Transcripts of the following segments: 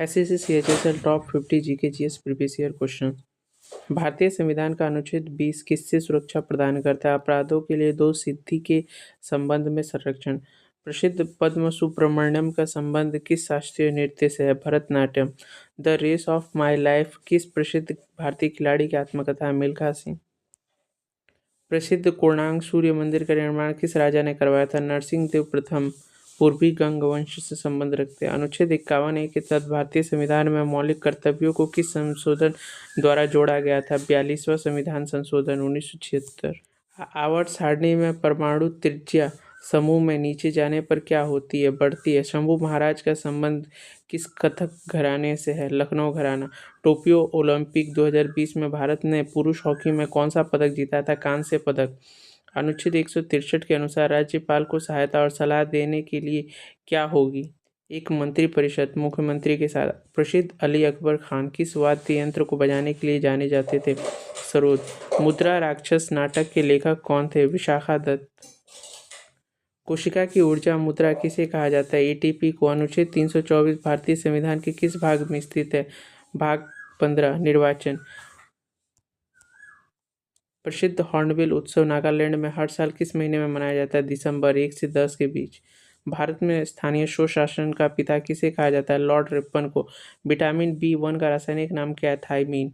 SSC CHSL top 50 GK GS previous year question. भारतीय संविधान का अनुच्छेद 20 किससे सुरक्षा प्रदान करता है? अपराधों के लिए दो सिद्धि के संबंध में संरक्षण। प्रसिद्ध पद्म सुब्रमण्यम का संबंध किस शास्त्रीय नृत्य से है? Bharatanatyam. The race of my life किस प्रसिद्ध भारतीय खिलाड़ी की आत्मकथा है? मिल्खा सिंह। प्रसिद्ध कोणार्क सूर्य मंदिर का निर्माण किस राजा ने करवाया था? नरसिंह देव प्रथम। पूर्वी गंग वंश से संबंध रखते हैं। अनुच्छेद 51A के तहत भारतीय संविधान में मौलिक कर्तव्यों को किस संशोधन द्वारा जोड़ा गया था? 42वां संविधान संशोधन 1976। आवर्त सारणी में परमाणु त्रिज्या समूह में नीचे जाने पर क्या होती है? बढ़ती है। शंभू महाराज का संबंध किस कथक घराने से है? लखनऊ घराना। टोक्यो ओलंपिक 2020 में भारत ने पुरुष हॉकी में कौन सा पदक जीता था? कांस्य पदक। अनुच्छेद 163 के अनुसार राज्यपाल को सहायता और सलाह देने के लिए क्या होगी? एक मंत्रिपरिषद मुख्यमंत्री के साथ। प्रसिद्ध अली अकबर खान किस वाद्य यंत्र को बजाने के लिए जाने जाते थे? सरोद। मुद्रा राक्षस नाटक के लेखक कौन थे? विशाखा दत्त। कोशिका की ऊर्जा मुद्रा किसे कहा जाता है? एटीपी को। अनुच्छेद 324 भारतीय संविधान के किस भाग में स्थित है? भाग 15 निर्वाचन। प्रसिद्ध हॉर्नबिल उत्सव नागालैंड में हर साल किस महीने में मनाया जाता है? दिसंबर 1 से 10 के बीच। भारत में स्थानीय स्वशासन का पिता किसे कहा जाता है? लॉर्ड रिपन को। विटामिन B1 का रासायनिक नाम क्या है? थायमीन।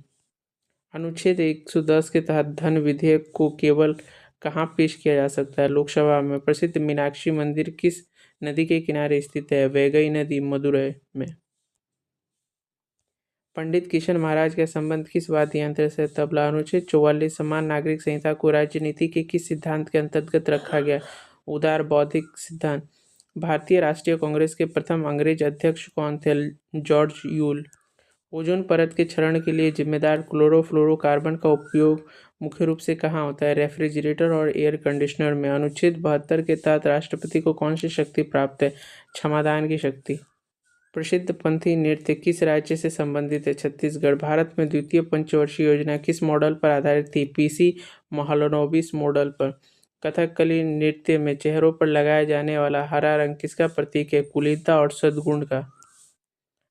अनुच्छेद 110 के तहत धन विधेयक को केवल कहाँ पेश किया जा सकता है? लोकसभा में। प्रसिद्ध मीनाक्षी मंदिर किस नदी के किनारे स्थित है? वैगई नदी, मदुरै में। पंडित किशन महाराज का संबंध किस वाद्य यंत्र से? तबला। अनुच्छेद 44 समान नागरिक संहिता को राजनीति के किस सिद्धांत के अंतर्गत रखा गया? उदार बौद्धिक सिद्धांत। भारतीय राष्ट्रीय कांग्रेस के प्रथम अंग्रेज अध्यक्ष कौन थे? George Yule. ओजोन परत के क्षरण के लिए जिम्मेदार क्लोरोफ्लोरोकार्बन का उपयोग मुख्य रूप से कहाँ होता है? रेफ्रिजरेटर और एयर कंडीशनर में। अनुच्छेद 72 के तहत राष्ट्रपति को कौन सी शक्ति प्राप्त है? क्षमादान की शक्ति। प्रसिद्ध पंथी नृत्य किस राज्य से संबंधित है? छत्तीसगढ़। भारत में द्वितीय पंचवर्षीय योजना किस मॉडल पर आधारित थी? पीसी महालनोबिस मॉडल पर। कथकली नृत्य में चेहरों पर लगाया जाने वाला हरा रंग किसका प्रतीक है? कुलीनता और सद्गुण का।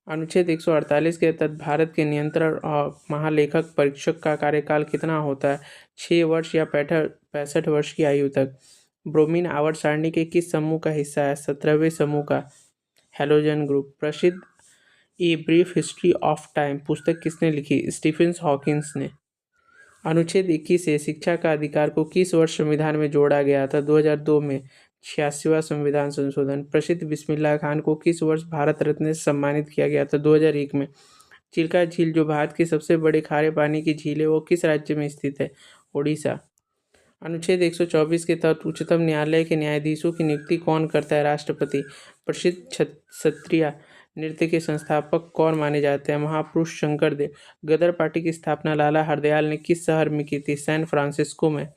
अनुच्छेद 148 के तहत भारत के नियंत्रण और महालेखक परीक्षक का कार्यकाल कितना होता है? 6 वर्ष या 65 वर्ष की आयु तक। ब्रोमीन आवर्त सारणी के किस समूह का हिस्सा है? 17वें समूह का। Halogen group. प्रसिद्ध a brief history of time पुस्तक किसने लिखी? स्टीफन हॉकिंस ने। अनुच्छेद 21 से शिक्षा का अधिकार को किस वर्ष संविधान में जोड़ा गया था? 2002 में। 86वां संविधान संशोधन। प्रसिद्ध बिस्मिल्लाह खान को किस वर्ष भारत रत्न से सम्मानित किया गया था? 2001 में। चिल्का झील जो भारत की सबसे बड़े खारे पानी की झील है वो किस राज्य में स्थित है? ओडिशा। अनुच्छेद 124 के तहत उच्चतम न्यायालय के न्यायाधीशों की नियुक्ति कौन करता है? राष्ट्रपति। प्रसिद्ध क्षत्रिय नृत्य के संस्थापक कौन माने जाते हैं? महापुरुष शंकरदेव। गदर पार्टी की स्थापना लाला हरदयाल ने किस शहर में की थी? सैन फ्रांसिस्को में।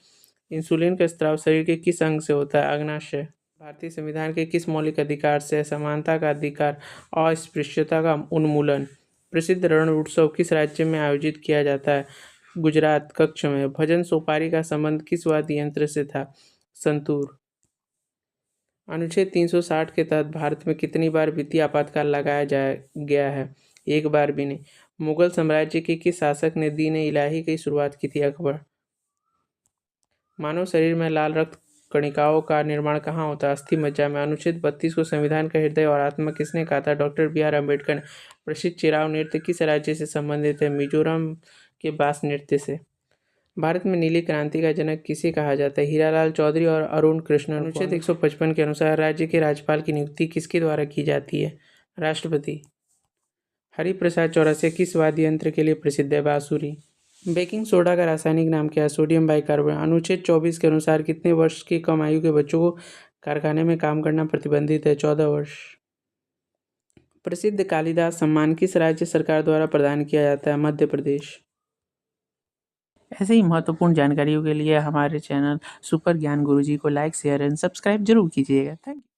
इंसुलिन का स्राव शरीर के किस अंग से होता है? अग्नाशय। भारतीय संविधान के किस मौलिक अधिकार से? समानता का अधिकार, अस्पृश्यता का उन्मूलन। प्रसिद्ध रण उत्सव किस राज्य में आयोजित किया जाता है? गुजरात। कक्ष में। भजन सोपारी का संबंध किस वाद्य यंत्र से था? संतूर। अनुच्छेद 360 के तहत भारत में कितनी बार वित्तीय आपातकाल लगाया गया है? एक बार भी नहीं। मुगल साम्राज्य के किस शासक ने दीन इलाही की शुरुआत की थी? अकबर। मानव शरीर में लाल रक्त कणिकाओं का निर्माण कहाँ होता है? अस्थि मज्जा में। अनुच्छेद 32 को संविधान का हृदय और आत्मा किसने कहा था? डॉक्टर BR अम्बेडकर ने। प्रसिद्ध चिराव नृत्य किस राज्य से संबंधित है? मिजोरम के बास नृत्य से। भारत में नीली क्रांति का जनक किसे कहा जाता है? हीरालाल चौधरी और अरुण कृष्ण। अनुच्छेद 155 के अनुसार राज्य के राज्यपाल की नियुक्ति किसके द्वारा की जाती है? राष्ट्रपति। हरिप्रसाद चौरसिया किस वाद्य यंत्र के लिए प्रसिद्ध है? बांसुरी। बेकिंग सोडा का रासायनिक नाम क्या है? Sodium bicarbonate. अनुच्छेद 24 के अनुसार कितने वर्ष की कम आयु के बच्चों को कारखाने में काम करना प्रतिबंधित है? 14 वर्ष। प्रसिद्ध कालिदास सम्मान किस राज्य सरकार द्वारा प्रदान किया जाता है? मध्य प्रदेश। ऐसे ही महत्वपूर्ण जानकारियों के लिए हमारे चैनल सुपर ज्ञान गुरुजी को लाइक, शेयर एंड सब्सक्राइब जरूर कीजिएगा। Thank you.